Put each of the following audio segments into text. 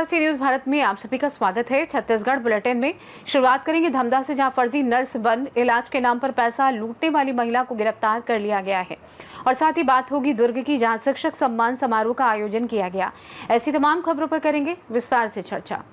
नमस्कार, सी न्यूज भारत में आप सभी का स्वागत है। छत्तीसगढ़ बुलेटिन में शुरुआत करेंगे धमधा से, जहां फर्जी नर्स बन इलाज के नाम पर पैसा लूटने वाली महिला को गिरफ्तार कर लिया गया है। और साथ ही बात होगी दुर्ग की, जहां शिक्षक सम्मान समारोह का आयोजन किया गया। ऐसी तमाम खबरों पर करेंगे विस्तार से चर्चा।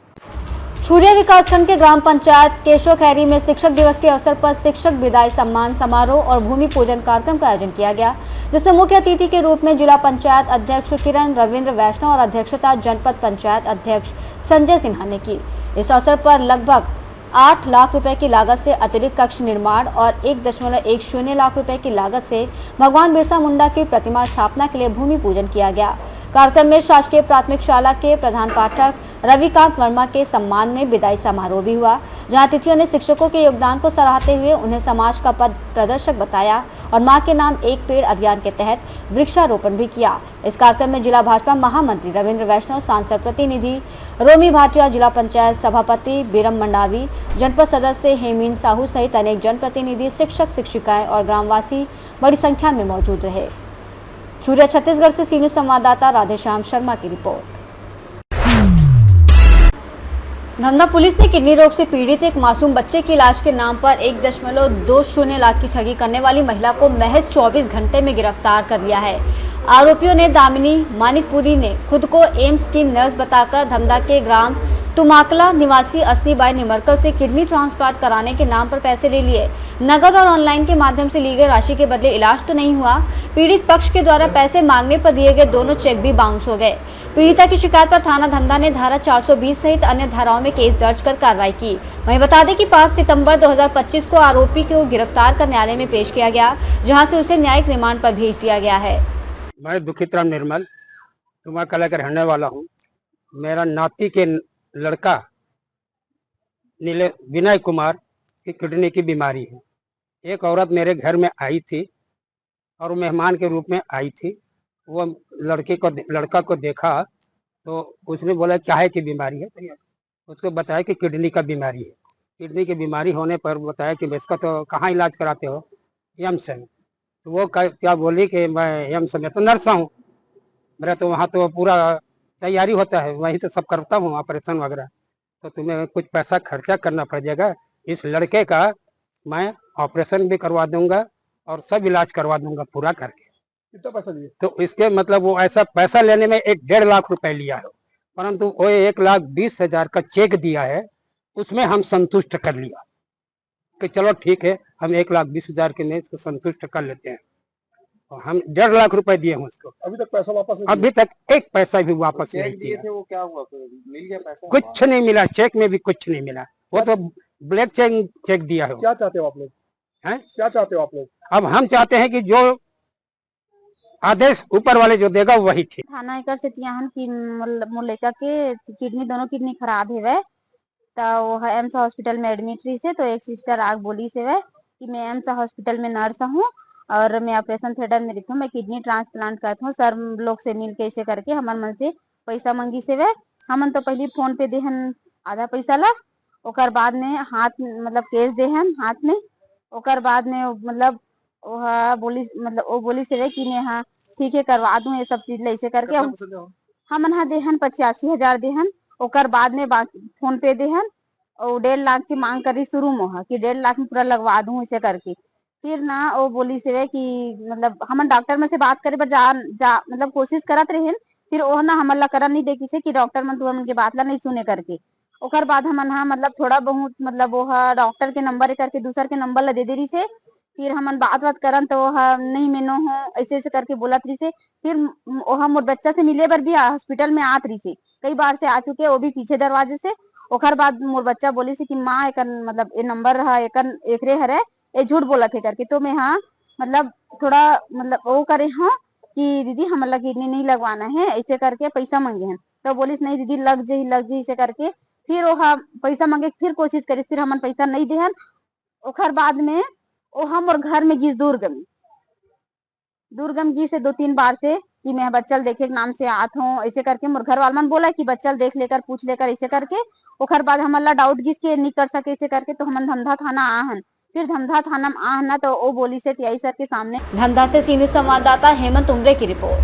छुरिया विकासखंड के ग्राम पंचायत केशव खैरी में शिक्षक दिवस के अवसर पर शिक्षक विदाई सम्मान समारोह और भूमि पूजन कार्यक्रम का आयोजन किया गया, जिसमें मुख्य अतिथि के रूप में जिला पंचायत अध्यक्ष किरण रविंद्र वैष्णव और अध्यक्षता जनपद पंचायत अध्यक्ष संजय सिन्हा ने की। इस अवसर पर लगभग 8 लाख रुपए की लागत से अतिरिक्त कक्ष निर्माण और 1.10 लाख रुपए की लागत से भगवान बिरसा मुंडा की प्रतिमा स्थापना के लिए भूमि पूजन किया गया। कार्यक्रम में शासकीय प्राथमिक शाला के प्रधान पाठक रविकांत वर्मा के सम्मान में विदाई समारोह भी हुआ, जहां अतिथियों ने शिक्षकों के योगदान को सराहते हुए उन्हें समाज का पथ प्रदर्शक बताया और मां के नाम एक पेड़ अभियान के तहत वृक्षारोपण भी किया। इस कार्यक्रम में जिला भाजपा महामंत्री रविंद्र वैष्णव, सांसद प्रतिनिधि रोमी भाटिया, जिला पंचायत सभापति बीरम मंडावी, जनपद सदस्य हेमीन साहू सहित अनेक जनप्रतिनिधि, शिक्षक शिक्षिकाएं और ग्रामवासी बड़ी संख्या में मौजूद रहे। छुरिया छत्तीसगढ़ से सी न्यूज संवाददाता राधेश्याम शर्मा की रिपोर्ट। धमधा पुलिस ने किडनी रोग से पीड़ित एक मासूम बच्चे की इलाज के नाम पर 1.20 लाख की ठगी करने वाली महिला को महज 24 घंटे में गिरफ्तार कर लिया है। आरोपियों ने दामिनी मानिकपुरी ने खुद को एम्स की नर्स बताकर धमधा के ग्राम तुमाकला निवासी अस्नीबाई निमरकल से किडनी ट्रांसप्लांट कराने के नाम पर पैसे ले लिए। नगद और ऑनलाइन के माध्यम से ली गई राशि के बदले इलाज तो नहीं हुआ। पीड़ित पक्ष के द्वारा पैसे मांगने पर दिए गए दोनों चेक भी बाउंस हो गए। पीड़िता की शिकायत पर थाना धमधा ने धारा 420 सहित अन्य धाराओं में केस दर्ज कर कार्रवाई की। वहीं बता दें कि 5 सितंबर 2025 को आरोपी को गिरफ्तार कर न्यायालय में पेश किया गया, जहां से उसे न्यायिक रिमांड पर भेज दिया गया है। मैं दुखित राम निर्मल तुमाकला का रहने वाला हूँ। मेरा नाती के लड़का विनय कुमार की किडनी की बीमारी है। एक औरत मेरे घर में आई थी और मेहमान के रूप में आई थी। वो लड़का को देखा तो उसने बोला क्या है कि बीमारी है, तो उसको बताया कि किडनी का बीमारी है। किडनी की बीमारी होने पर बताया कि इसका तो कहाँ इलाज कराते हो? एम्स में। तो वो क्या बोली कि मैं एम्स में तो नर्स हूँ, मेरा तो वहाँ तो पूरा तैयारी होता है, वहीं तो सब करता हूँ ऑपरेशन वगैरह, तो तुम्हें कुछ पैसा खर्चा करना पड़ जाएगा। इस लड़के का मैं ऑपरेशन भी करवा दूंगा और सब इलाज करवा दूंगा पूरा करके। कितना पैसा दिया? तो इसके मतलब वो ऐसा पैसा लेने में 1.5 लाख रुपए लिया है, परंतु वो 1,20,000 का चेक दिया है, उसमें हम संतुष्ट कर लिया कि चलो ठीक है, हम 1,20,000 के में इसको संतुष्ट कर लेते हैं। और हम 1.5 लाख रुपए दिए हैं उसको। अभी तक पैसा वापस नहीं? अभी तक एक पैसा भी वापस नहीं दिया। थे वो क्या हुआ? मिल गया पैसा? कुछ नहीं मिला, चेक में भी कुछ नहीं मिला। वो तो ब्लैक चेक दिया है। क्या चाहते हो आप लोग? हैं? क्या चाहते हो आप लोग? अब हम चाहते हैं कि जो आदेश ऊपर वाले जो देगा वही ठीक। थाना एकर से तियाहन की मोर लड़का के किडनी दोनों किडनी खराब है वे, तो वो एम्स हॉस्पिटल में एडमिट रही से। तो एक सिस्टर आग बोली से वे कि मैं एम्स हॉस्पिटल में नर्स हूँ और मैं ऑपरेशन थिएटर में रखी हूँ, मैं किडनी ट्रांसप्लांट करता हूँ, सर लोग से मिल के ऐसे करके हमार मन से पैसा मंगी से वे। हमन तो पहले फोन पे देहन आधा पैसा ला, ओकर बाद में हाथ मतलब कैश देहन हाथ में, ओकर बाद में मतलब वो बोली से वे कि मैं हाँ ठीक है करवा दूं ये सब चीज ऐसे करके। हमन हाँ देहन 85,000 देहन, ओकर बाद में फोन पे देहन और 1.5 लाख की मांग करी शुरू में कि 1.5 लाख में पूरा लगवा दूं ऐसे करके। फिर ना वो बोली से वे कि मतलब हमन डॉक्टर में से बात करे पर जा मतलब कोशिश करत रहे, फिर वो ना हमन ला करन नहीं देखी से कि डॉक्टर मन तुम उनके बात ला नहीं सुने करके। ओकर बाद हमन हाँ मतलब थोड़ा बहुत मतलब वो डॉक्टर के नंबर करके दूसर के नंबर ला दे रही से। फिर हमन बात करन तो नहीं मेनो हो ऐसे ऐसे करके बोलत रही से। फिर वो मोर बच्चा से मिले बर भी हॉस्पिटल में आत रही से, कई बार से आ चुके, वो भी पीछे दरवाजे से। ओकर बाद मोर बच्चा बोली से कि माँ एक मतलब ये नंबर है एकरे हरे, ये झूठ बोलत है करके। तो मैं हाँ मतलब थोड़ा मतलब वो करे हाँ कि दीदी हमारा किडनी नहीं लगवाना है ऐसे करके पैसा मांगे हैं। तो बोलिस नहीं दीदी लग जाही ऐसे करके। फिर वो पैसा मांगे, फिर कोशिश करिस, फिर हमन पैसा नहीं देहन। ओकर बाद में वो हम और घर में गिस दुर्गम जी से 2-3 बार से कि मैं बच्चल देखे के नाम से आत हूँ ऐसे करके। मोर घर वाला मन बोला कि बच्चल देख लेकर पूछ लेकर ऐसे करके। ओकर बाद हमला डाउट गिस के नहीं कर सके ऐसे करके, तो हमन धमधा थाना आहन। फिर धमधा थाना में आहना तो वो बोली से टीआई सर के सामने। धमधा से सी न्यूज संवाददाता हेमंत उमरे की रिपोर्ट।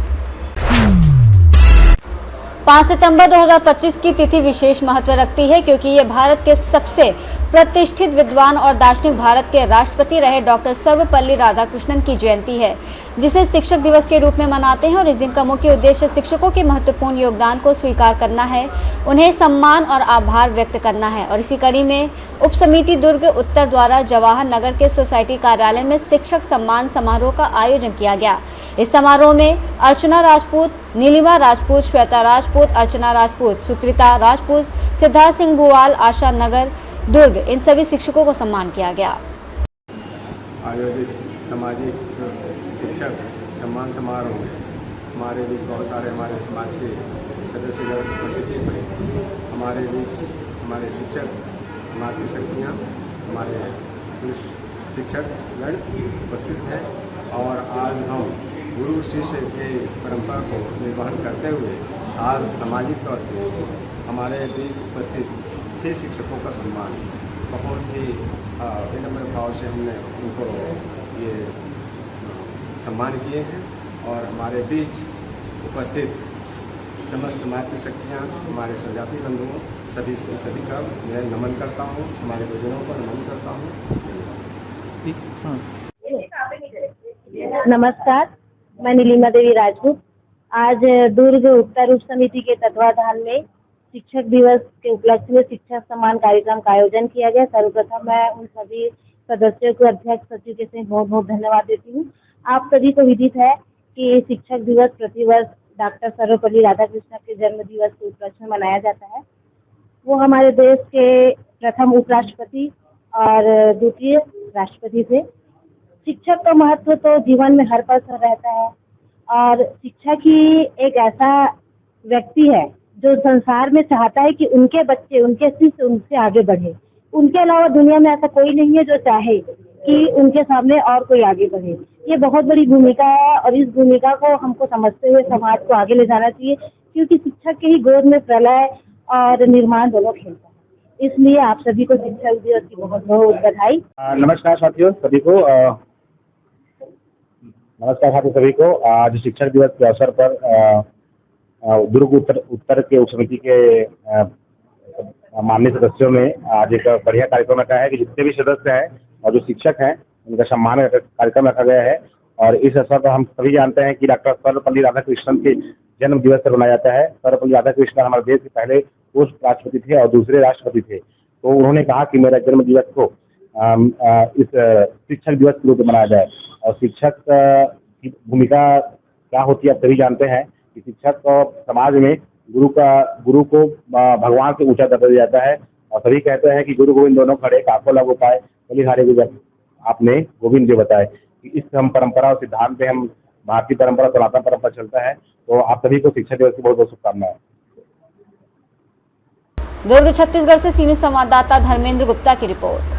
5 सितंबर 2025 की तिथि विशेष महत्व रखती है क्योंकि ये भारत के सबसे प्रतिष्ठित विद्वान और दार्शनिक भारत के राष्ट्रपति रहे डॉक्टर सर्वपल्ली राधाकृष्णन की जयंती है, जिसे शिक्षक दिवस के रूप में मनाते हैं। और इस दिन का मुख्य उद्देश्य शिक्षकों के महत्वपूर्ण योगदान को स्वीकार करना है, उन्हें सम्मान और आभार व्यक्त करना है। और इसी कड़ी में उप समिति दुर्ग उत्तर द्वारा जवाहर नगर के सोसाइटी कार्यालय में शिक्षक सम्मान समारोह का आयोजन किया गया। इस समारोह में अर्चना राजपूत, नीलिमा राजपूत, श्वेता राजपूत, अर्चना राजपूत, सुकृता राजपूत, सिद्धार्थ सिंह भुवाल, आशा नगर दुर्ग, इन सभी शिक्षकों को सम्मान किया गया। आयोजित सामाजिक शिक्षक सम्मान समारोह में हमारे बीच बहुत सारे हमारे समाज के सदस्यगण उपस्थित थे। हमारे बीच हमारे शिक्षक, हमारी शक्तियाँ, हमारे पुरुष शिक्षकगण उपस्थित हैं और आज हम गुरु शिष्य के परंपरा को निर्वहन करते हुए आज सामाजिक तौर पर हमारे बीच उपस्थित 6 शिक्षकों का सम्मान बहुत ही विनम्र भाव से हमने उनको ये सम्मान किए हैं। और हमारे बीच उपस्थित समस्त मातृशक्तियाँ, हमारे स्वजाति बंधुओं, सभी का मैं नमन करता हूँ, हमारे गुरुजनों को नमन करता हूँ। नमस्कार, मैं नीलिमा देवी राजपूत। आज दुर्ग उत्तर उप समिति के तत्वाधान में शिक्षक दिवस के उपलक्ष्य में शिक्षक सम्मान कार्यक्रम का आयोजन किया गया। सर्वप्रथम मैं उन सभी सदस्यों को, अध्यक्ष सचिव के से बहुत बहुत धन्यवाद देती हूँ। आप सभी को विदित है कि शिक्षक दिवस प्रतिवर्ष डॉक्टर सर्वपल्ली राधाकृष्णन के जन्म दिवस के उपलक्ष्य में मनाया जाता है। वो हमारे देश के प्रथम उपराष्ट्रपति और द्वितीय राष्ट्रपति थे। शिक्षक का महत्व तो जीवन में हर पल रहता है और शिक्षक ही एक ऐसा व्यक्ति है जो संसार में चाहता है कि उनके बच्चे, उनके शिष्य उनसे आगे बढ़े। उनके अलावा दुनिया में ऐसा कोई नहीं है जो चाहे कि उनके सामने और कोई आगे बढ़े। ये बहुत बड़ी भूमिका है और इस भूमिका को हमको समझते हुए समाज को आगे ले जाना चाहिए, क्योंकि शिक्षक के ही गोद में प्रलय और निर्माण दोनों खेलता है। इसलिए आप सभी को शिक्षक दिवस की बहुत बहुत बधाई। नमस्कार साथियों सभी को। आज शिक्षक दिवस के अवसर पर दुर्ग उत्तर के उप समिति के माननीय सदस्यों में आज एक बढ़िया कार्यक्रम रखा है कि जितने भी सदस्य हैं और जो शिक्षक हैं उनका सम्मान कार्यक्रम रखा गया है। और इस अवसर पर हम सभी जानते हैं कि डॉक्टर सर्वपल्ली राधाकृष्णन के जन्म दिवस पर मनाया जाता है। सर्वपल्ली राधाकृष्णन हमारे देश के पहले पोस्ट राष्ट्रपति थे और दूसरे राष्ट्रपति थे। तो उन्होंने कहा कि मेरा जन्म दिवस को इस शिक्षक दिवस के रूप में मनाया जाए। और शिक्षक की भूमिका क्या होती है आप सभी जानते हैं कि शिक्षक को समाज में गुरु को भगवान से ऊंचा दर्जा दिया जाता है। और सभी कहते हैं कि गुरु गोविंद दोनों खड़े, काको लगो पाए, बलिहारे गुजर आपने गोविंद जी बताए कि इस हम परंपरा और सिद्धांत पे हम भारतीय परंपरा, सनातन परंपरा चलता है। तो आप सभी को शिक्षक दिवस की बहुत बहुत शुभकामनाएं। दुर्ग छत्तीसगढ़ से सीनियर संवाददाता धर्मेंद्र गुप्ता की रिपोर्ट।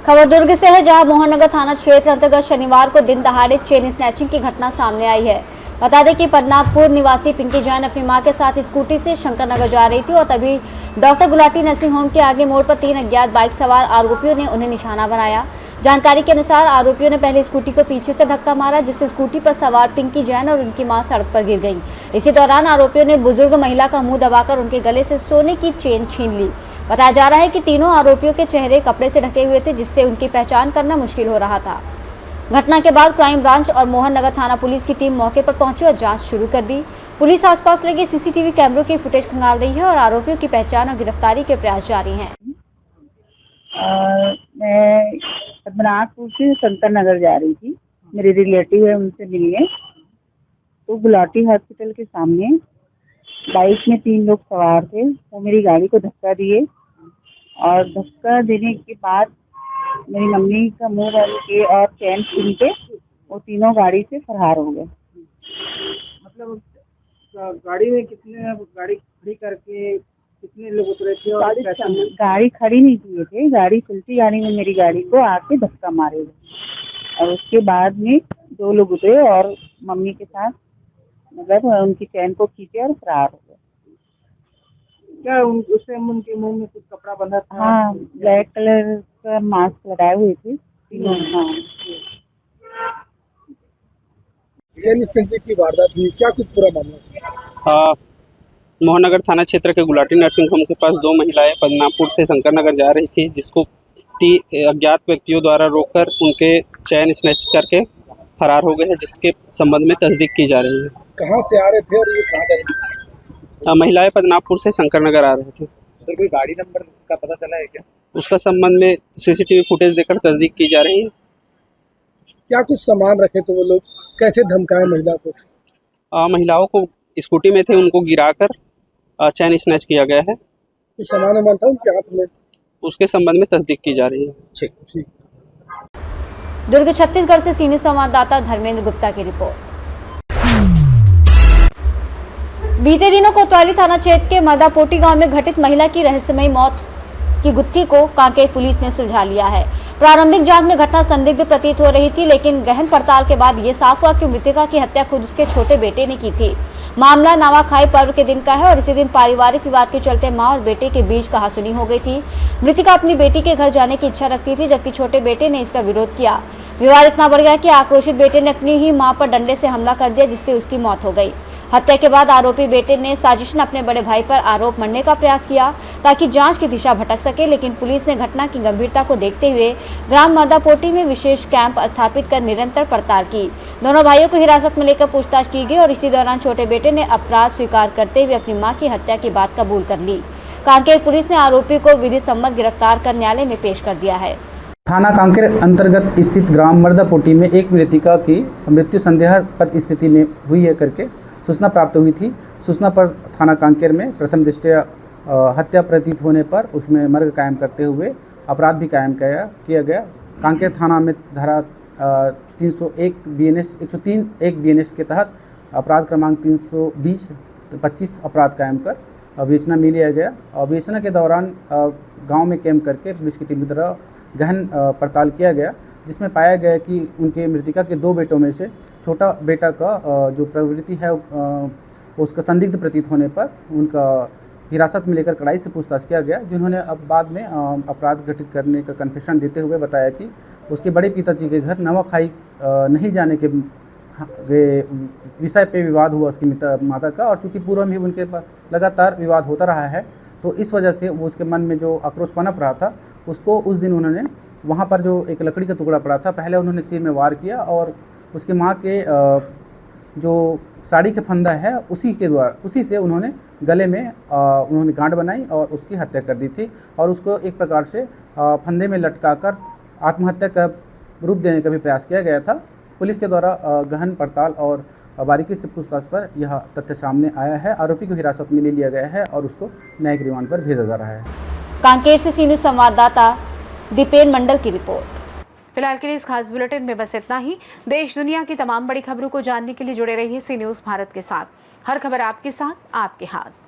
खबर दुर्ग से है, जहां मोहन नगर थाना क्षेत्र अंतर्गत शनिवार को दिन दहाड़े चेन स्नैचिंग की घटना सामने आई है। बता दें कि पदनापुर निवासी पिंकी जैन अपनी मां के साथ स्कूटी से शंकर नगर जा रही थी और तभी डॉक्टर गुलाटी नर्सिंग होम के आगे मोड़ पर 3 अज्ञात बाइक सवार आरोपियों ने उन्हें निशाना बनाया। जानकारी के अनुसार आरोपियों ने पहले स्कूटी को पीछे से धक्का मारा, जिससे स्कूटी पर सवार पिंकी जैन और उनकी मां सड़क पर गिर गई। इसी दौरान आरोपियों ने बुजुर्ग महिला का मुंह दबाकर उनके गले से सोने की चेन छीन ली। बताया जा रहा है कि तीनों आरोपियों के चेहरे कपड़े से ढके हुए थे, जिससे उनकी पहचान करना मुश्किल हो रहा था। घटना के बाद क्राइम ब्रांच और मोहन नगर थाना पुलिस की टीम मौके पर पहुंची और जांच शुरू कर दी। पुलिस आसपास लगे सीसीटीवी कैमरों की फुटेज खंगाल रही है और आरोपियों की पहचान और गिरफ्तारी के प्रयास जारी हैं। मैं पद्मनाभपुर से शंकर नगर जा रही थी, मेरे रिलेटिव है, उनसे मिलने। तो गुलाटी हॉस्पिटल के सामने बाइक में 3 लोग सवार थे, वो मेरी गाड़ी को धक्का दिए और धक्का देने के बाद मेरी मम्मी का मुंह बंद के और चैन छीन के वो तीनों गाड़ी से फरार हो गए। मतलब गाड़ी में गाड़ी खड़ी करके कितने लोग उतरे थे? और गाड़ी खड़ी नहीं किए थे, गाड़ी चलती गाड़ी में मेरी गाड़ी को आके धक्का मारे और उसके बाद में 2 लोग उतरे और मम्मी के साथ मतलब उनकी चैन को खींचे और फरार हो गए। क्या उससे उनके मुंह में कुछ कपड़ा बंधा था? हाँ, ब्लैक कलर का मास्क लगाए हुए थे तीनों। हाँ। चैन स्नेचिंग की वारदात हुई, क्या कुछ पूरा मामला? मोहननगर थाना क्षेत्र के गुलाटी नर्सिंग होम के पास दो महिलाएं बदनापुर से शंकरनगर जा रही थी, जिसको अज्ञात व्यक्तियों द्वारा रोककर उनके चैन स्नैच करके फरार हो गए हैं, जिसके संबंध में तस्दीक की जा रही है। कहाँ से आ रहे थे और ये कहाँ जा रहे थे? महिलाएं बदनापुर से शंकरनगर आ रहे थे। सर कोई गाड़ी नंबर का पता चला है क्या? उसका संबंध में सीसीटीवी फुटेज देकर तस्दीक की जा रही है। क्या कुछ सामान रखे थे वो लोग, कैसे धमकाए महिला को? महिलाओं को स्कूटी में थे, उनको गिराकर चैन स्नैच किया गया है। कुछ सामान वामान था उनके हाथ में? उसके संबंध में तस्दीक की जा रही है। ठीक। दुर्ग छत्तीसगढ़ से सीनियर संवाददाता धर्मेंद्र गुप्ता की रिपोर्ट। बीते दिनों कोतवाली थाना क्षेत्र के मर्दापोटी गांव में घटित महिला की रहस्यमयी मौत की गुत्थी को कांकेर पुलिस ने सुलझा लिया है। प्रारंभिक जांच में घटना संदिग्ध प्रतीत हो रही थी, लेकिन गहन पड़ताल के बाद ये साफ हुआ कि मृतका की हत्या खुद उसके छोटे बेटे ने की थी। मामला नवाखाई पर्व के दिन का है और इसी दिन पारिवारिक विवाद के चलते मां और बेटे के बीच कहासुनी हो गई थी। मृतका अपनी बेटी के घर जाने की इच्छा रखती थी, जबकि छोटे बेटे ने इसका विरोध किया। विवाद इतना बढ़ गया कि आक्रोशित बेटे ने अपनी ही मां पर डंडे से हमला कर दिया, जिससे उसकी मौत हो गई। हत्या के बाद आरोपी बेटे ने साजिशन अपने बड़े भाई पर आरोप मढ़ने का प्रयास किया ताकि जांच की दिशा भटक सके, लेकिन पुलिस ने घटना की गंभीरता को देखते हुए ग्राम मर्दापोटी में विशेष कैंप स्थापित कर निरंतर पड़ताल की। दोनों भाइयों को हिरासत में लेकर पूछताछ की गई और इसी दौरान छोटे बेटे ने अपराध स्वीकार करते हुए अपनी मां की हत्या की बात कबूल कर ली। कांकेर पुलिस ने आरोपी को विधि सम्मत गिरफ्तार कर न्यायालय में पेश कर दिया है। थाना कांकेर अंतर्गत स्थित ग्राम मर्दापोटी में एक मृतका की मृत्यु संदेहास्पद स्थिति में हुई है करके सूचना प्राप्त हुई थी। सूचना पर थाना कांकेर में प्रथम दृष्टया हत्या प्रतीत होने पर उसमें मर्ग कायम करते हुए अपराध भी कायम किया गया। कांकेर थाना में धारा 301 BNS 103 1 BNS के तहत अपराध क्रमांक 320-25 अपराध कायम कर विवेचना में लिया गया। और विवेचना के दौरान गांव में कैंप करके पुलिस की टीम की तरह गहन पड़ताल किया गया, जिसमें पाया गया कि उनके मृतका के दो बेटों में से छोटा बेटा का जो प्रवृत्ति है उसका संदिग्ध प्रतीत होने पर उनका हिरासत में लेकर कड़ाई से पूछताछ किया गया, जिन्होंने अब बाद में अपराध घटित करने का कन्फेशन देते हुए बताया कि उसके बड़े पिताजी के घर नवाखाई नहीं जाने के विषय पे विवाद हुआ उसकी माता का, और चूँकि पूर्व में उनके लगातार विवाद होता रहा है, तो इस वजह से वो उसके मन में जो आक्रोश पनप रहा था उसको उस दिन उन्होंने वहाँ पर जो एक लकड़ी का टुकड़ा पड़ा था, पहले उन्होंने सिर में वार किया और उसके माँ के जो साड़ी का फंदा है उसी से उन्होंने गले में उन्होंने गांठ बनाई और उसकी हत्या कर दी थी, और उसको एक प्रकार से फंदे में लटकाकर आत्महत्या का रूप देने का भी प्रयास किया गया था। पुलिस के द्वारा गहन पड़ताल और बारीकी से पूछताछ पर यह तथ्य सामने आया है। आरोपी को हिरासत में ले लिया गया है और उसको न्यायिक रिमांड पर भेजा जा रहा है। कांकेर से सी न्यूज़ संवाददाता दीपेन मंडल की रिपोर्ट। फिलहाल के लिए इस खास बुलेटिन में बस इतना ही। देश दुनिया की तमाम बड़ी खबरों को जानने के लिए जुड़े रहिए सी न्यूज़ भारत के साथ। हर खबर आपके साथ, आपके हाथ।